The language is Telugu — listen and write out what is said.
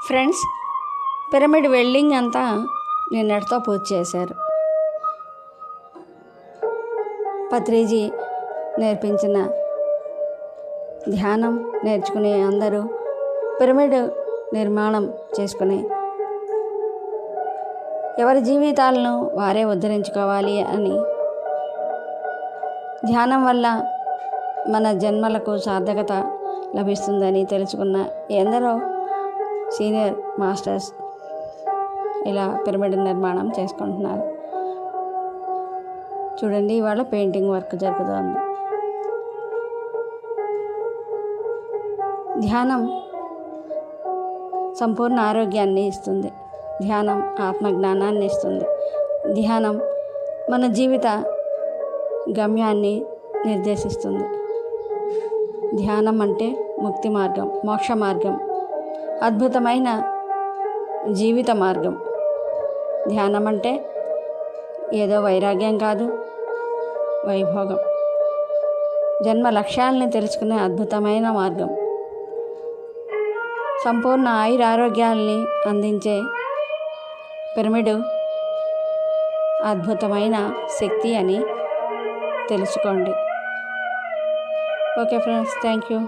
ఫ్రెండ్స్, పిరమిడ్ వెల్డింగ్ అంతా నిన్నటితో పూర్తి చేశారు. పత్రిజీ నేర్పించిన ధ్యానం నేర్చుకుని అందరూ పిరమిడ్ నిర్మాణం చేసుకుని ఎవరి జీవితాలను వారే ఉద్ధరించుకోవాలి అని, ధ్యానం వల్ల మన జన్మలకు సార్థకత లభిస్తుందని తెలుసుకున్న ఎందరో సీనియర్ మాస్టర్స్ ఇలా పిరమిడ్ నిర్మాణం చేసుకుంటున్నారు. చూడండి, ఇవాళ పెయింటింగ్ వర్క్ జరుగుతోంది. ధ్యానం సంపూర్ణ ఆరోగ్యాన్ని ఇస్తుంది. ధ్యానం ఆత్మజ్ఞానాన్ని ఇస్తుంది. ధ్యానం మన జీవిత గమ్యాన్ని నిర్దేశిస్తుంది. ధ్యానం అంటే ముక్తి మార్గం, మోక్ష మార్గం, అద్భుతమైన జీవిత మార్గం. ధ్యానం అంటే ఏదో వైరాగ్యం కాదు, వైభోగం. జన్మ లక్ష్యాలని తెలుసుకునే అద్భుతమైన మార్గం. సంపూర్ణ ఆయురారోగ్యాల్ని అందించే పిరమిడ్ అద్భుతమైన శక్తి అని తెలుసుకోండి. Okay friends, thank you.